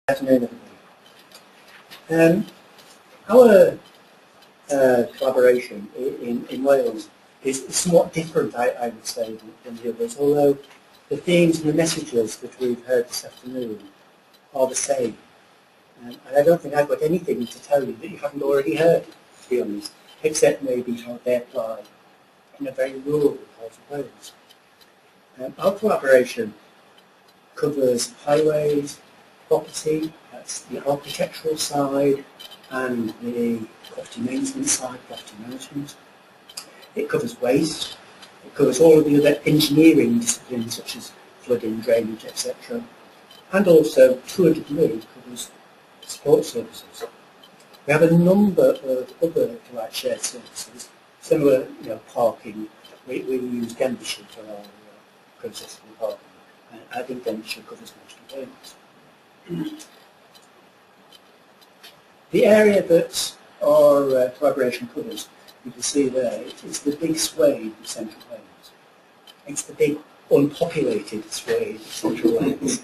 Afternoon, everybody. Our collaboration in Wales is somewhat different, I would say, than the others, although the themes and the messages that we've heard this afternoon are the same. And I don't think I've got anything to tell you that you haven't already heard, to be honest, except maybe how they apply in a very rural part of Wales. Our collaboration covers highways, property, that's the architectural side, and the property maintenance side, property management. It covers waste, it covers all of the other engineering disciplines such as flooding, drainage, etc. And also, to a degree, covers support services. We have a number of other, if you like, shared services, similar, parking. We use Denbighshire for our processing of parking. I think Denbighshire covers most of those. The area that our collaboration covers, you can see there, it's the big swathe of Central Wales. It's the big unpopulated swathe of Central Wales.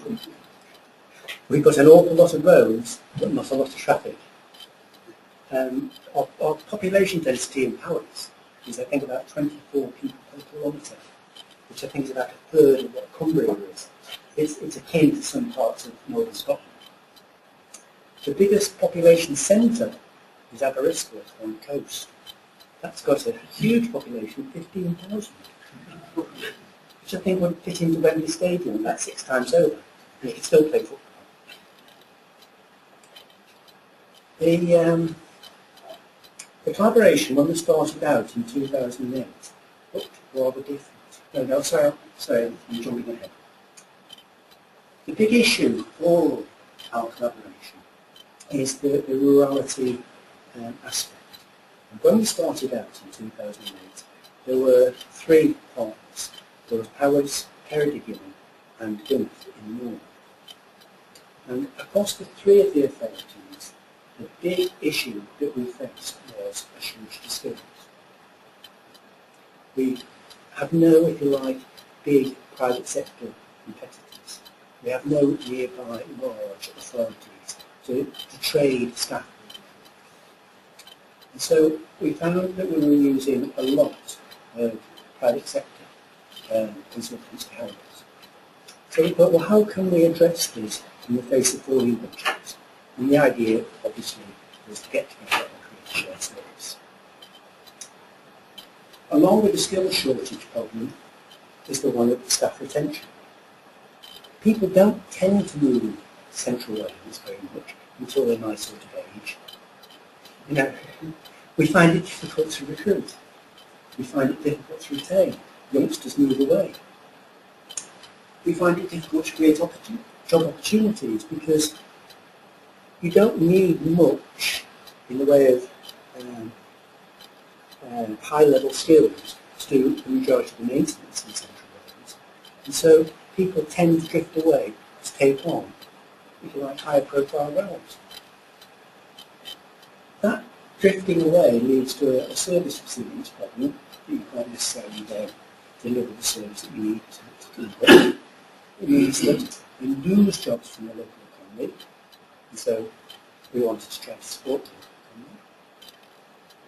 We've got an awful lot of roads, but not a lot of traffic. Our population density in Powys is, I think, about 24 people per kilometre, which I think is about a third of what Cumbria is. It's akin to some parts of northern Scotland. The biggest population centre is Aberystwyth on the coast. That's got a huge population of 15,000, which I think would fit into Wembley Stadium about 6 times over, and you could still play football. The collaboration, when we started out in 2008, looked rather different. Sorry, I'm jumping ahead. The big issue for our collaboration is the rurality aspect. And when we started out in 2008, there were 3 partners. There was Powys, Ceredigion and Gwynedd in the north. And across the 3 of the authorities, the big issue that we faced was a shortage of skills. We have no, if you like, big private sector competitors. We have no nearby large authorities to trade staff. And so we found that we were using a lot of private sector consultants to help us. So we thought, well, how can we address this in the face of falling budgets? And the idea, obviously, was to get together and create a shared service. Along with the skills shortage problem is the one of staff retention. People don't tend to move Central Wales very much until they're my sort of age. We find it difficult to recruit. We find it difficult to retain. Youngsters move away. We find it difficult to create job opportunities because you don't need much in the way of high-level skills to do the majority of the maintenance in Central Wales. And so people tend to drift away to take on, if you like, higher profile roles. That drifting away leads to a service resilience problem. You can't necessarily deliver the service that you need to do it. It means that you lose jobs from the local economy, and so we wanted to try to support the economy.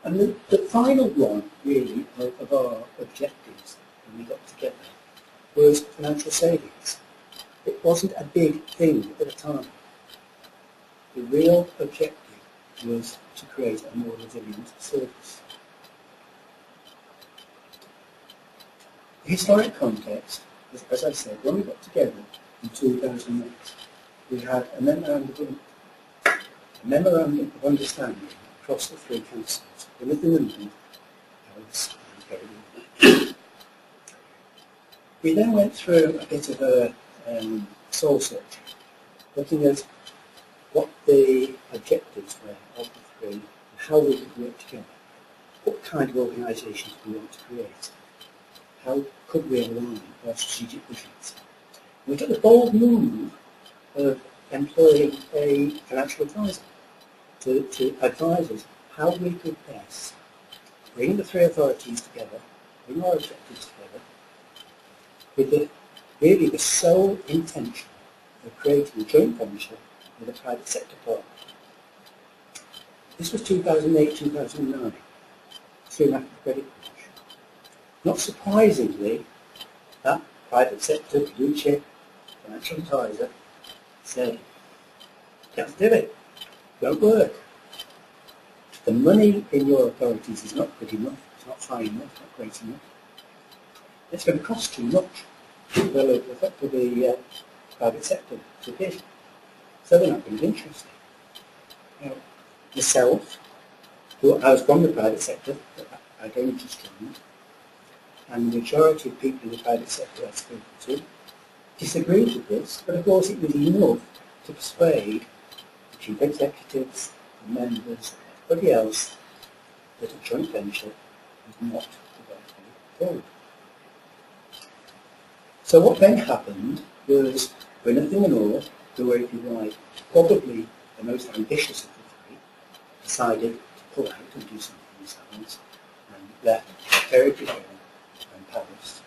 And the final one, really, of our objectives when we got together was financial savings. It wasn't a big thing at the time. The real objective was to create a more resilient service. The historic context, as I said, when we got together in 2008, we had a memorandum of understanding across the 3 councils, Gwynedd and London, Powys and Ceredigion. We then went through a bit of a soul search, looking at what the objectives were of the 3 and how we could work together. What kind of organisations we want to create. How could we align our strategic visions? We took the bold move of employing a financial advisor to advise us how we could best bring the 3 authorities together, bring our objectives together, with really the sole intention of creating a joint venture with a private sector partner. This was 2008-2009, soon after the credit crunch. Not surprisingly, that private sector blue chip financial advisor said, "You have to do it. Don't work. The money in your authorities is not good enough, it's not fine enough, not great enough. It's going to cost too much for the private sector to bid. So they're not going to be interested." Now, myself, I was from the private sector, I gained just joined, and the majority of people in the private sector I spoke to disagreed with this, but of course it was enough to persuade the chief executives, the members, everybody else that a joint venture was not the right way forward. So what then happened was, for nothing and all, who were, if you like, probably the most ambitious of the three, decided to pull out and do something themselves, and left Heritage and Powys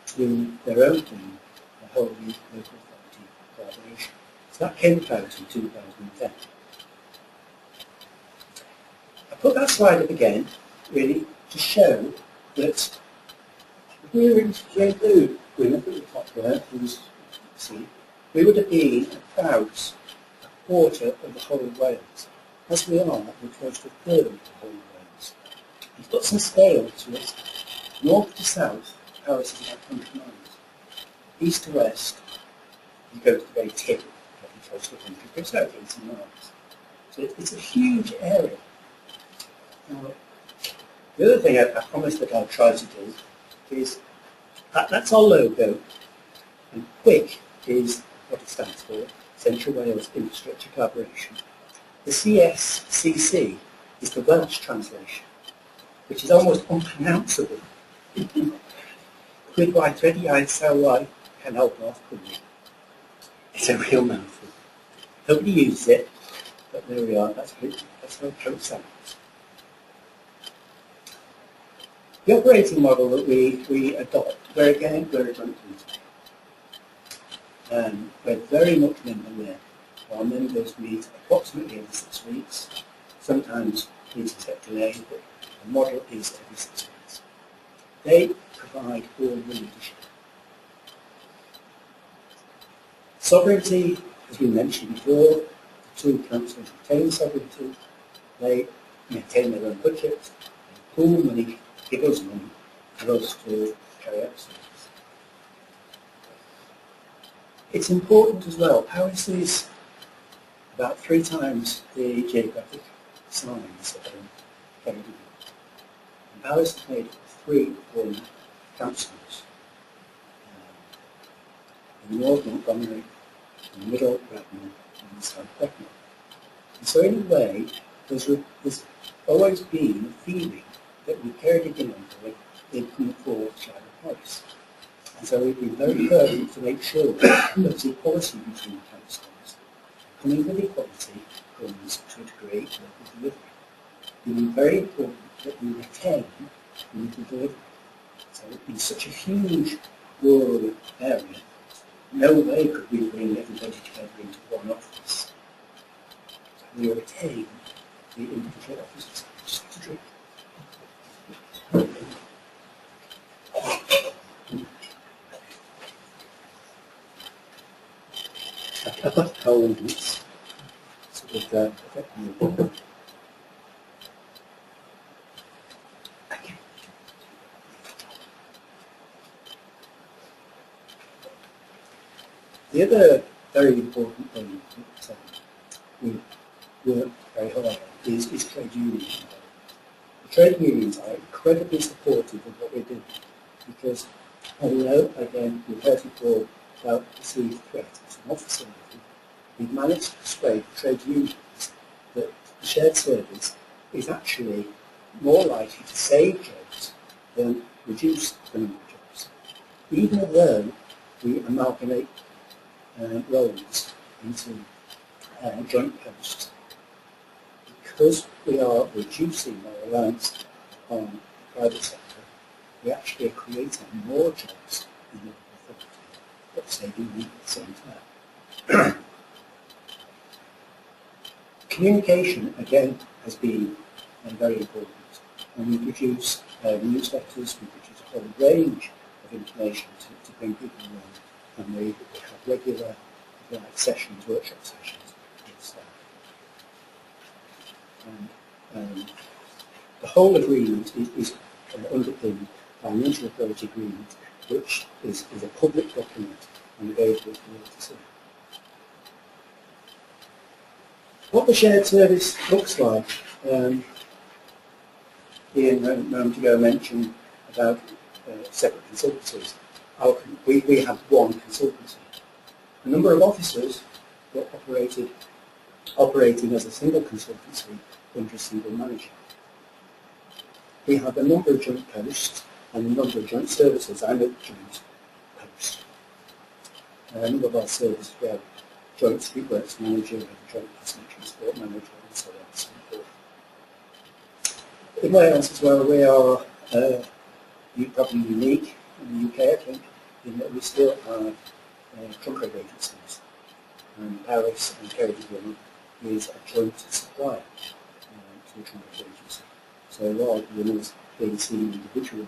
to do their own thing, a whole new local authority collaboration. So that came about in 2010. I put that slide up again, really, to show that if we were to include Gwynedd at the top there, who's see, we would have been about a quarter of the whole of Wales. As we are, we're close to a third of the whole of Wales. We've got some scale to it. North to south, Powys is about 100 miles. East to west, you go to the very tip, probably close to 100, but it's about 80 miles. So it's a huge area. Now, the other thing I promised that I'll try to do is, that's our logo, and QUIC is what it stands for, Central Wales Infrastructure Collaboration. The CSCC is the Welsh translation, which is almost unpronounceable. Quid wai thready I sawai can help off quickly. It's a real mouthful. Nobody uses it, but there we are, that's how it sounds. The operating model that we adopt, we're a joint venture. We're very much member-led. Our members meet approximately every 6 weeks. Sometimes meetings get delayed, but the model is every 6 weeks. They provide all the leadership. Sovereignty, as we mentioned before, the two councils retain sovereignty. They maintain their own budget, they pool money, give us money, for us to carry out service. It's important as well, Powys is about 3 times the geographic size of Kennedy. And Powys is made up of 3 former councils. In the north, Montgomery, in the middle, Bradnor, and the south, Bradnor. And so in a way, there's always been a feeling that we carried it in under it from the 4th Shadow Powys. And so we've been very careful to make sure that there's equality between the councils. Coming with equality comes, to a degree, local delivery. It's been very important that we retain local delivery. So in such a huge rural area, no way could we bring everybody together into one office. So we retain the individual offices. Just to drink. I've got a cold and it's sort of affecting me. Okay. The other very important thing that we work very hard on is trade unions. The trade unions are incredibly supportive of what we're doing because, although, again, we've heard before about perceived threat as an officer level, we've managed to persuade trade unions that the shared service is actually more likely to save jobs than reduce the number of jobs, even though we amalgamate roles into joint posts. Because we are reducing our reliance on the private sector, we actually are creating more jobs in the local authority, but saving money at the same time. Communication, again, has been very important. And we produce newsletters, we produce a whole range of information to bring people along. And we have regular sessions, workshop sessions with staff. And the whole agreement is underpinned by an inter-authority agreement, which is a public document and available for all to see. What the shared service looks like, Ian a moment ago mentioned about separate consultancies. We have one consultancy. A number of officers were operating as a single consultancy under a single manager. We have a number of joint posts and a number of joint services. I'm a joint post. A number of our services, we have joint streetworks manager, we have a joint passenger transport manager, and so on and so forth. In Wales as well, we are probably unique in the UK, I think, in that we still have trunk road agencies. And Powys and Kerry is a joint supplier to the trunk road agency. So rather than us being seen individually,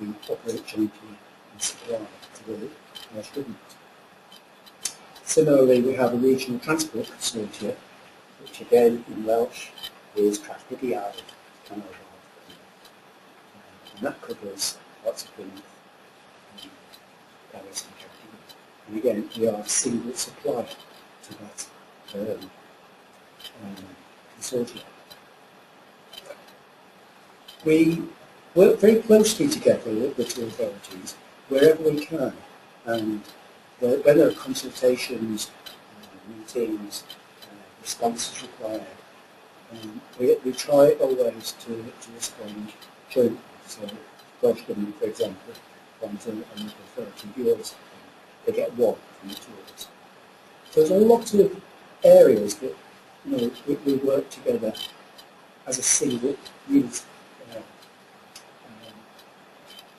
we operate jointly and supply to the Welsh Government. Similarly, we have a regional transport consortia, which again in Welsh is Trafnidy Island, Canol and that covers lots of things, Powys and Kerry. And again, we are a single supplier to that consortia. We work very closely together with the two authorities wherever we can, and when there are consultations, meetings, responses required, we try always to respond jointly. So, Welsh Government, for example, runs an authority viewers, they get one from the two of us. So there's a lot of areas that we work together as a single unit.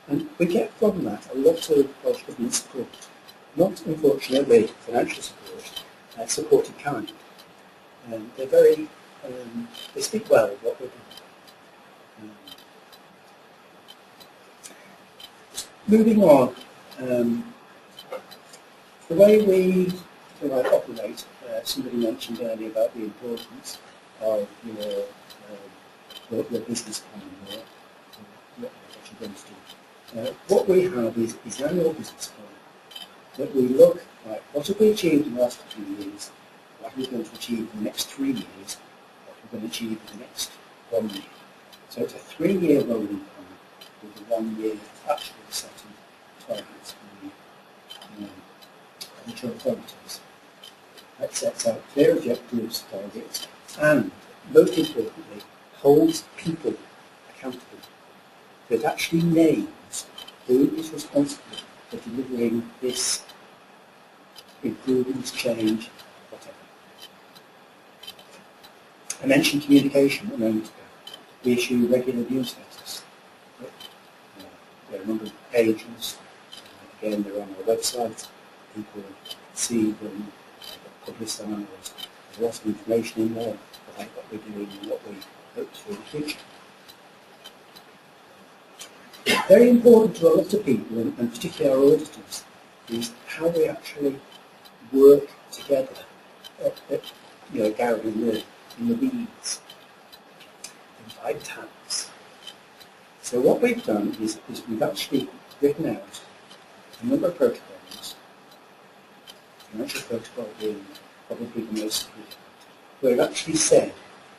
And we get from that a lot of Welsh Government support. Not, unfortunately, financial support, support in kind. They're very, they speak well of what we're doing. Moving on, the way we operate, somebody mentioned earlier about the importance of your business plan, what you're going to do. What we have is an annual business plan that we look at what have we achieved in the last 2 years, what are we going to achieve in the next 3 years, what are we going to achieve in the next 1 year. So it's a 3-year rolling plan with a 1 year actually setting targets for the authorities. That sets out clear objectives, targets, and most importantly, holds people accountable. So it actually names who is responsible for delivering this improvements, change, whatever. I mentioned communication a moment ago. We issue regular newsletters. There are a number of pages. Again, they're on our website. People can see them, publicised. There's lots of information in there about what we're doing and what we hope to do in the future. Very important to a lot of people, and particularly our auditors, is how we actually work together, down in the weeds, inside tanks. So what we've done is we've actually written out a number of protocols, financial protocol being probably the most significant, where we've actually said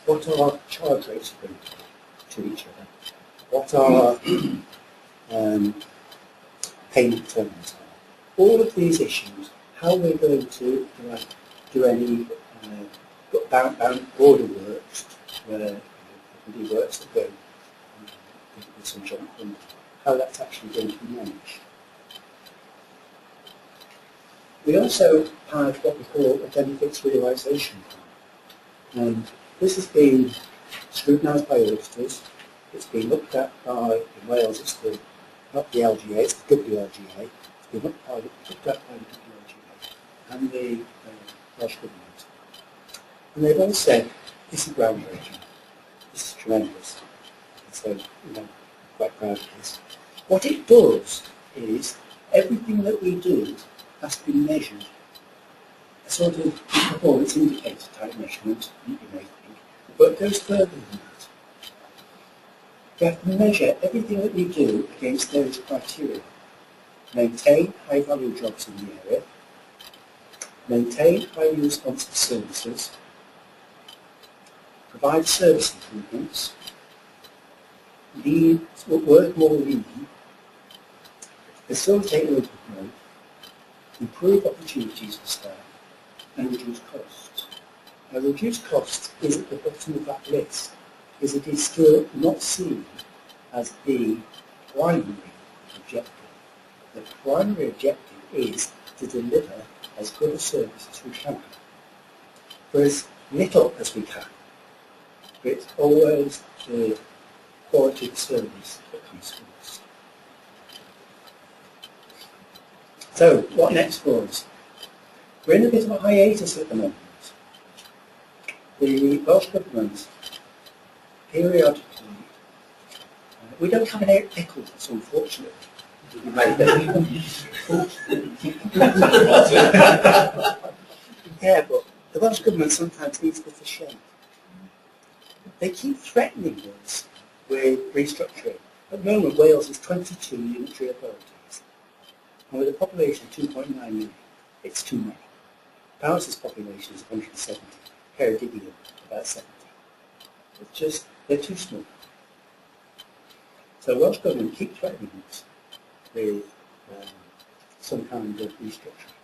what our charge rates are going to each other, what our payment terms are. All of these issues, how we're going to do any bound border works, where the works that go with some joint funding, how that's actually going to be managed. We also have what we call a benefits realisation plan. And this has been scrutinised by auditors. It's been looked at by, in Wales it's the, not the LGA, it's the WLGA. It's been looked at by the WLGA and the Welsh Government. And they've all said This is groundbreaking. This is tremendous. So, quite proud of this. What it does is everything that we do has to be measured. A sort of performance indicator type measurement, you may think, but it goes further than that. We have to measure everything that we do against those criteria. Maintain high-value jobs in the area, maintain highly responsive services, provide service improvements, work more lean, facilitate local growth, improve opportunities for staff, and reduce costs. Now, reduce costs is at the bottom of that list, because it is still not seen as the primary objective. The primary objective is to deliver as good a service as we can, for as little as we can. It's always the quality of the service that comes first. So, what next for us? We're in a bit of a hiatus at the moment. The Welsh Government periodically, we don't have an ECHLS, unfortunately. Yeah, but the Welsh Government sometimes needs a bit of shame. They keep threatening us with restructuring. At the moment, Wales has 22 unitary authorities, and with a population of 2.9 million, it's too many. Powys' population is 170, Ceredigion about 70. They're too small. So Welsh Government keep threatening us with some kind of restructuring.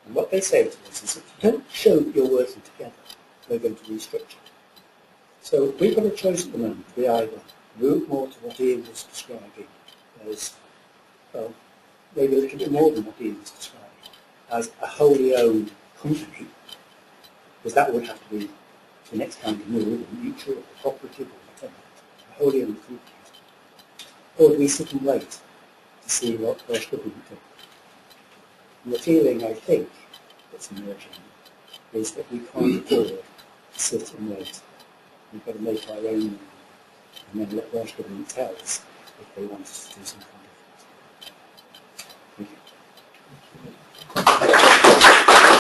And what they say to us is, if you don't show that you're working together, we're going to restructure. So we've got a choice at the moment. We either move more to what Ian was describing as, well, maybe a little bit more than what Ian was describing, as a wholly owned company, because that would have to be the next kind of move, a mutual, a cooperative, or whatever, a wholly owned company. Or do we sit and wait to see what Welsh Government do? And the feeling, I think, that's emerging is that we can't afford to sit and wait. We've got to make our own move and then let Welsh Government tell us if they want us to do something.